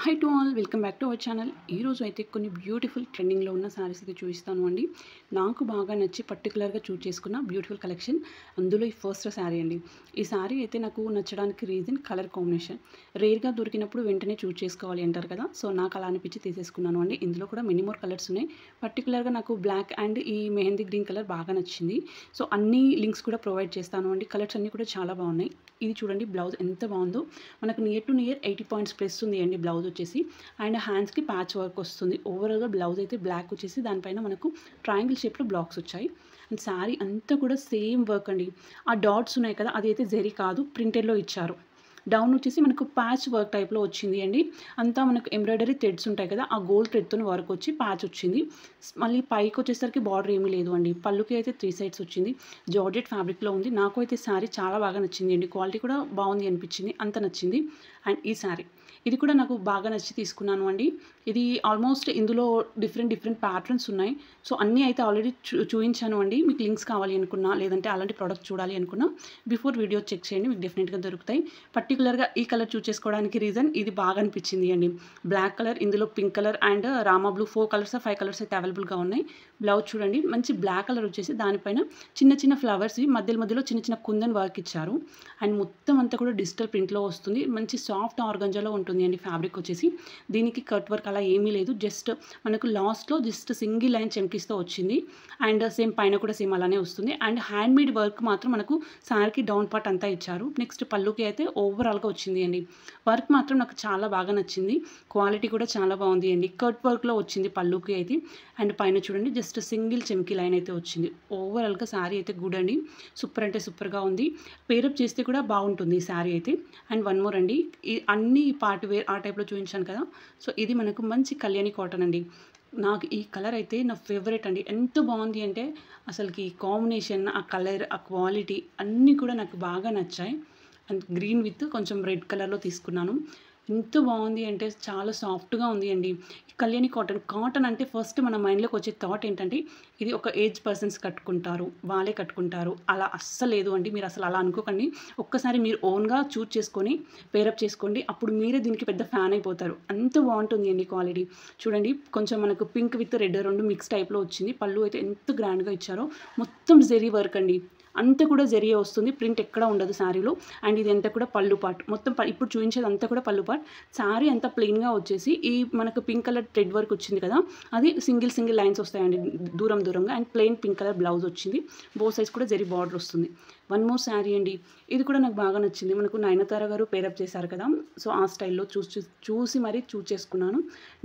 High to all welcome back to our channel. ఈరోజు అయితే కొన్ని బ్యూటిఫుల్ ట్రెండింగ్లో ఉన్న శారీస్ అయితే చూపిస్తాను అండి. నాకు బాగా నచ్చి పర్టికులర్గా చూస్ చేసుకున్న బ్యూటిఫుల్ కలెక్షన్. అందులో ఈ ఫస్ట్ శారీ అండి. ఈ శారీ అయితే నాకు నచ్చడానికి రీజన్ కలర్ కాంబినేషన్. రేర్గా దొరికినప్పుడు వెంటనే చూస్ చేసుకోవాలి అంటారు కదా, సో నాకు అలా అనిపించి తీసేసుకున్నాను అండి. ఇందులో కూడా మెనీ మోర్ కలర్స్ ఉన్నాయి. పర్టికులర్గా నాకు బ్లాక్ అండ్ ఈ మెహందీ గ్రీన్ కలర్ బాగా నచ్చింది. సో అన్ని లింక్స్ కూడా ప్రొవైడ్ చేస్తాను అండి. కలర్స్ అన్నీ కూడా చాలా బాగున్నాయి. ఇది చూడండి, బ్లౌజ్ ఎంత బాగుందో. మనకు near to near 80 points plus ఉంది అండి బ్లౌజ్ వచ్చేసి. అండ్ హ్యాండ్స్కి ప్యాచ్ వర్క్ వస్తుంది. ఓవరాల్గా బ్లౌజ్ అయితే బ్లాక్ వచ్చేసి దానిపైన మనకు ట్రయాంగిల్ షేప్లో బ్లాక్స్ వచ్చాయి. అండ్ శారీ అంతా కూడా సేమ్ వర్క్ అండి. ఆ డాట్స్ ఉన్నాయి కదా, అది అయితే జరీ కాదు, ప్రింటెడ్లో ఇచ్చారు. డౌన్ వచ్చేసి మనకు ప్యాచ్ వర్క్ టైప్లో వచ్చింది అండి. అంతా మనకు ఎంబ్రాయిడరీ థ్రెడ్స్ ఉంటాయి కదా, ఆ గోల్డ్ థ్రెడ్తో వర్క్ వచ్చి ప్యాచ్ వచ్చింది. మళ్ళీ పైకి వచ్చేసరికి బార్డర్ ఏమీ లేదు అండి. పళ్ళుకి అయితే 3 సైడ్స్ వచ్చింది. జార్జెట్ ఫ్యాబ్రిక్లో ఉంది. నాకు అయితే శారీ చాలా బాగా నచ్చింది అండి. క్వాలిటీ కూడా బాగుంది అనిపించింది, అంత నచ్చింది. అండ్ ఈ శారీ ఇది కూడా నాకు బాగా నచ్చి తీసుకున్నాను అండి. ఇది ఆల్మోస్ట్ ఇందులో డిఫరెంట్ ప్యాటర్న్స్ ఉన్నాయి. సో అన్నీ అయితే ఆల్రెడీ చూపించాను అండి. మీకు లింక్స్ కావాలి అనుకున్నా, లేదంటే అలాంటి ప్రోడక్ట్ చూడాలి అనుకున్నా బిఫోర్ వీడియో చెక్ చేయండి, మీకు డెఫినెట్గా దొరుకుతాయి. పర్టికులర్గా ఈ కలర్ చూస్ చేసుకోవడానికి రీజన్ ఇది బాగా అనిపించింది అండి. బ్లాక్ కలర్, ఇందులో pink colour and Rama blue 4 colours 5 colours అయితే అవైలబుల్గా ఉన్నాయి. బ్లౌజ్ చూడండి, మంచి బ్లాక్ కలర్ వచ్చేసి దానిపైన చిన్న ఫ్లవర్స్ మధ్యలో చిన్న కుందన్ వర్క్ ఇచ్చారు. అండ్ మొత్తం అంతా కూడా డిజిటల్ ప్రింట్లో వస్తుంది. మంచి సాఫ్ట్ ఆర్గంజాలో ఉంటుంది అండి ఫ్యాబ్రిక్ వచ్చేసి. దీనికి కట్ వర్క్ అలా ఏమీ లేదు, జస్ట్ మనకు లాస్ట్లో జస్ట్ సింగిల్ లైన్ చెమ్కీస్తో వచ్చింది. అండ్ సేమ్ పైన కూడా సేమ్ అలానే వస్తుంది. అండ్ హ్యాండ్ మేడ్ వర్క్ మాత్రం మనకు శారీకి డౌన్ పార్ట్ అంతా ఇచ్చారు. నెక్స్ట్ పళ్ళుకి అయితే ఓవరాల్గా వచ్చింది అండి. వర్క్ మాత్రం నాకు చాలా బాగా నచ్చింది. క్వాలిటీ కూడా చాలా బాగుంది అండి. కట్ వర్క్లో వచ్చింది పళ్ళుకి అయితే. అండ్ పైన చూడండి, జస్ట్ సింగిల్ చెమ్కీ లైన్ అయితే వచ్చింది. ఓవరాల్గా శారీ అయితే గుడ్ అండి. సూపర్ అంటే సూపర్గా ఉంది. పేరప్ చేస్తే కూడా బాగుంటుంది ఈ శారీ అయితే. అండ్ వన్ మోర్ అండి, ఈ అన్ని పార్ట్ వేర్ ఆ టైప్లో చూపించాను కదా, సో ఇది మనకు మంచి కళ్యాణి కాటన్ అండి. నాకు ఈ కలర్ అయితే నా ఫేవరెట్ అండి. ఎంత బాగుంది అంటే అసలుకి ఈ కాంబినేషన్, ఆ కలర్, ఆ క్వాలిటీ అన్నీ కూడా నాకు బాగా నచ్చాయి. అండ్ గ్రీన్ విత్ కొంచెం రెడ్ కలర్లో తీసుకున్నాను. ఎంత బాగుంది అంటే చాలా సాఫ్ట్గా ఉంది అండి. కళ్యాణి కాటన్ అంటే ఫస్ట్ మన మైండ్లోకి వచ్చే థాట్ ఏంటంటే ఇది ఒక ఏజ్ పర్సన్స్ కట్టుకుంటారు, వాళ్ళే కట్టుకుంటారు. అలా అస్సలు లేదు అండి. మీరు అసలు అలా అనుకోకండి. ఒక్కసారి మీరు ఓన్గా చూస్ చేసుకొని పేరప్ చేసుకోండి, అప్పుడు మీరే దీనికి పెద్ద ఫ్యాన్ అయిపోతారు. అంత బాగుంటుంది అండి క్వాలిటీ. చూడండి, కొంచెం మనకు పింక్ విత్ రెడ్ రెండు మిక్స్ టైప్లో వచ్చింది. పళ్ళు అయితే ఎంత గ్రాండ్గా ఇచ్చారో. మొత్తం జెరీ వర్క్ అండి. అంతా కూడా జరియే వస్తుంది, ప్రింట్ ఎక్కడ ఉండదు శారీలో. అండ్ ఇది అంతా కూడా పళ్ళు పార్ట్. మొత్తం ఇప్పుడు చూపించేది అంతా కూడా పళ్ళు పార్ట్. శారీ అంతా ప్లెయిన్గా వచ్చేసి ఈ మనకు పింక్ కలర్ థ్రెడ్ వర్క్ వచ్చింది కదా, అది సింగిల్ లైన్స్ వస్తాయండి దూరంగా. And plain pink colour blouse వచ్చింది. బోత్ సైడ్స్ కూడా జరీ బార్డర్ వస్తుంది. వన్ మోర్ శారీ అండి. ఇది కూడా నాకు బాగా నచ్చింది. మనకు నయనతార గారు పేరప్ చేశారు కదా, సో ఆ స్టైల్లో చూసి మరీ చూస్ చేసుకున్నాను.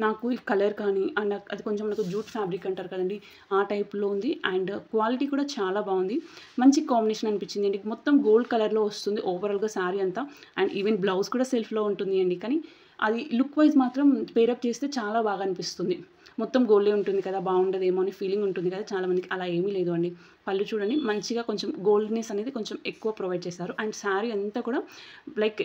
నాకు ఈ కలర్ కానీ అండ్ అది కొంచెం మనకు జూట్ ఫ్యాబ్రిక్ అంటారు కదండి, ఆ టైప్లో ఉంది. అండ్ క్వాలిటీ కూడా చాలా బాగుంది. మంచి కాంబినేషన్ అనిపించింది అండి. మొత్తం గోల్డ్ కలర్లో వస్తుంది ఓవరాల్గా శారీ అంతా. అండ్ ఈవెన్ బ్లౌజ్ కూడా సెల్ఫ్లో ఉంటుంది అండి. కానీ అది లుక్ వైజ్ మాత్రం పేరప్ చేస్తే చాలా బాగా అనిపిస్తుంది. మొత్తం గోల్డే ఉంటుంది కదా, బాగుండదేమో అని ఫీలింగ్ ఉంటుంది కదా చాలామందికి. అలా ఏమీ లేదు అండి. పళ్ళు చూడండి, మంచిగా కొంచెం గోల్డ్నెస్ అనేది కొంచెం ఎక్కువ ప్రొవైడ్ చేశారు. అండ్ శారీ అంతా కూడా లైక్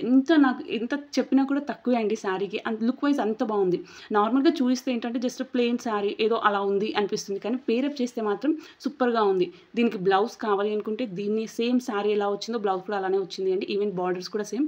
నాకు ఎంత చెప్పినా కూడా తక్కువే అండి శారీకి. అండ్ లుక్ వైజ్ అంత బాగుంది. నార్మల్గా చూపిస్తే ఏంటంటే జస్ట్ ప్లెయిన్ శారీ ఏదో అలా ఉంది అనిపిస్తుంది, కానీ పేరప్ చేస్తే మాత్రం సూపర్గా ఉంది. దీనికి బ్లౌజ్ కావాలి అనుకుంటే దీన్ని సేమ్ శారీ ఎలా వచ్చిందో బ్లౌజ్ కూడా అలానే వచ్చింది అండి. ఈవెన్ బార్డర్స్ కూడా సేమ్.